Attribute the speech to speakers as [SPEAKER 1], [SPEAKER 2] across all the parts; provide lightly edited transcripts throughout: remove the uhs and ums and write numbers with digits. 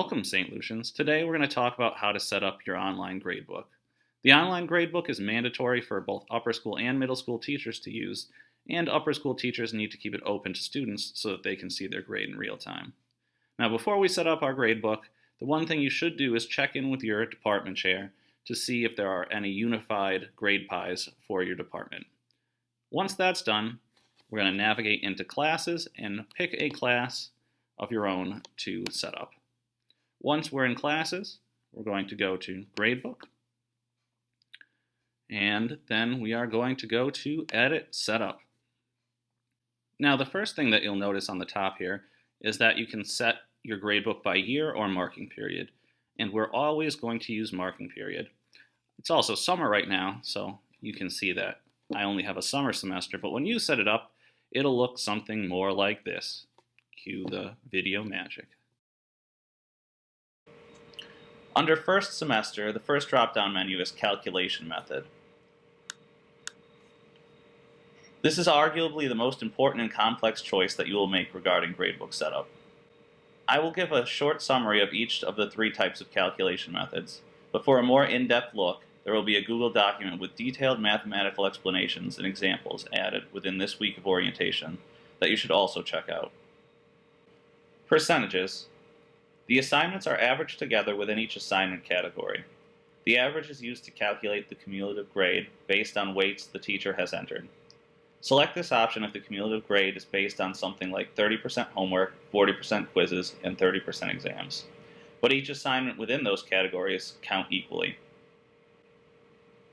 [SPEAKER 1] Welcome, St. Lucians. Today we're going to talk about how to set up your online gradebook. The online gradebook is mandatory for both upper school and middle school teachers to use, and upper school teachers need to keep it open to students so that they can see their grade in real time. Now, before we set up our gradebook, the one thing you should do is check in with your department chair to see if there are any unified grade pies for your department. Once that's done, we're going to navigate into classes and pick a class of your own to set up. Once we're in classes, we're going to go to Gradebook, and then we are going to go to Edit Setup. Now, the first thing that you'll notice on the top here is that you can set your gradebook by year or marking period, and we're always going to use marking period. It's also summer right now, so you can see that I only have a summer semester, but when you set it up, it'll look something more like this. Cue the video magic. Under first semester, the first drop-down menu is Calculation Method. This is arguably the most important and complex choice that you will make regarding gradebook setup. I will give a short summary of each of the three types of calculation methods, but for a more in-depth look, there will be a Google document with detailed mathematical explanations and examples added within this week of orientation that you should also check out. Percentages. The assignments are averaged together within each assignment category. The average is used to calculate the cumulative grade based on weights the teacher has entered. Select this option if the cumulative grade is based on something like 30% homework, 40% quizzes, and 30% exams. But each assignment within those categories count equally.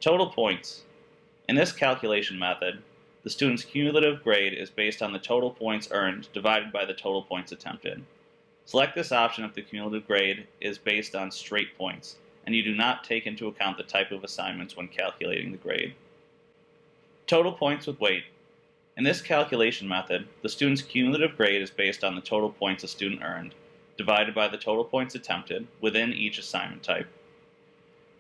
[SPEAKER 1] Total points. In this calculation method, the student's cumulative grade is based on the total points earned divided by the total points attempted. Select this option if the cumulative grade is based on straight points, and you do not take into account the type of assignments when calculating the grade. Total points with weight. In this calculation method, the student's cumulative grade is based on the total points a student earned, divided by the total points attempted within each assignment type.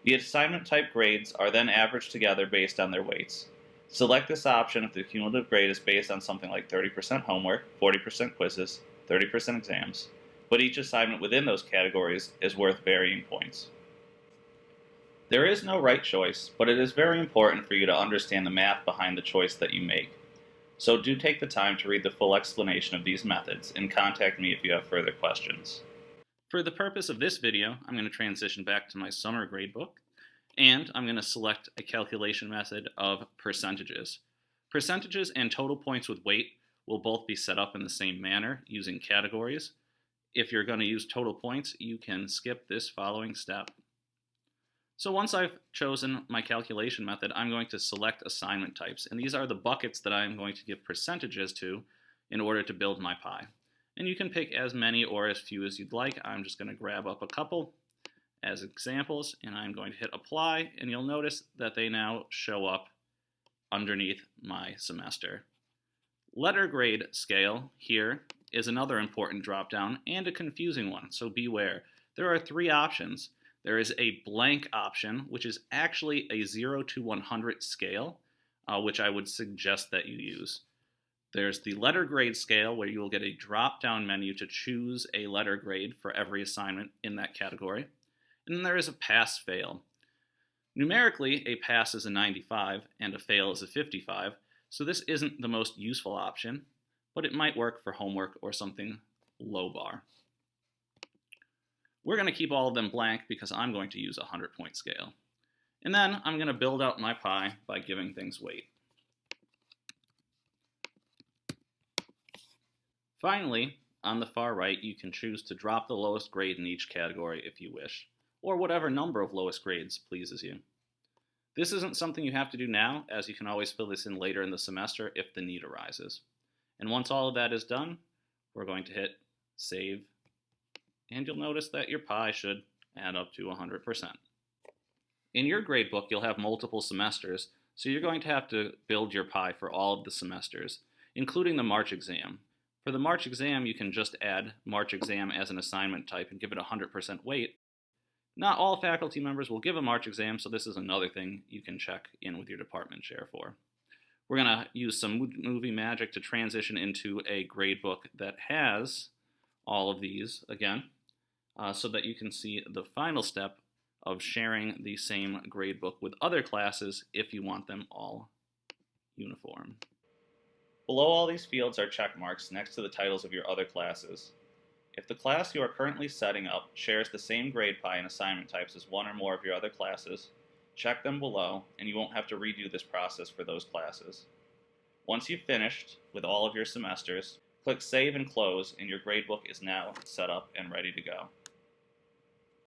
[SPEAKER 1] The assignment type grades are then averaged together based on their weights. Select this option if the cumulative grade is based on something like 30% homework, 40% quizzes, 30% exams, but each assignment within those categories is worth varying points. There is no right choice, but it is very important for you to understand the math behind the choice that you make. So do take the time to read the full explanation of these methods and contact me if you have further questions. For the purpose of this video, I'm going to transition back to my summer gradebook, and I'm going to select a calculation method of percentages. Percentages and total points with weight will both be set up in the same manner using categories. If you're going to use total points, you can skip this following step. So once I've chosen my calculation method, I'm going to select assignment types, and these are the buckets that I'm going to give percentages to in order to build my pie. And you can pick as many or as few as you'd like. I'm just going to grab up a couple as examples, and I'm going to hit apply, and you'll notice that they now show up underneath my semester. Letter grade scale here is another important drop-down and a confusing one, so beware. There are three options. There is a blank option, which is actually a 0 to 100 scale, which I would suggest that you use. There's the letter grade scale, where you will get a drop-down menu to choose a letter grade for every assignment in that category. And then there is a pass-fail. Numerically, a pass is a 95 and a fail is a 55, so this isn't the most useful option, but it might work for homework or something low bar. We're going to keep all of them blank because I'm going to use a 100-point scale. And then I'm going to build out my pie by giving things weight. Finally, on the far right, you can choose to drop the lowest grade in each category if you wish, or whatever number of lowest grades pleases you. This isn't something you have to do now, as you can always fill this in later in the semester if the need arises. And once all of that is done, we're going to hit Save, and you'll notice that your pie should add up to 100%. In your gradebook, you'll have multiple semesters, so you're going to have to build your pie for all of the semesters, including the March exam. For the March exam, you can just add March exam as an assignment type and give it 100% weight. Not all faculty members will give a March exam, so this is another thing you can check in with your department chair for. We're going to use some movie magic to transition into a gradebook that has all of these again. so that you can see the final step of sharing the same gradebook with other classes if you want them all uniform. Below all these fields are check marks next to the titles of your other classes. If the class you are currently setting up shares the same grade pie and assignment types as one or more of your other classes, check them below and you won't have to redo this process for those classes. Once you've finished with all of your semesters, click Save and Close and your gradebook is now set up and ready to go.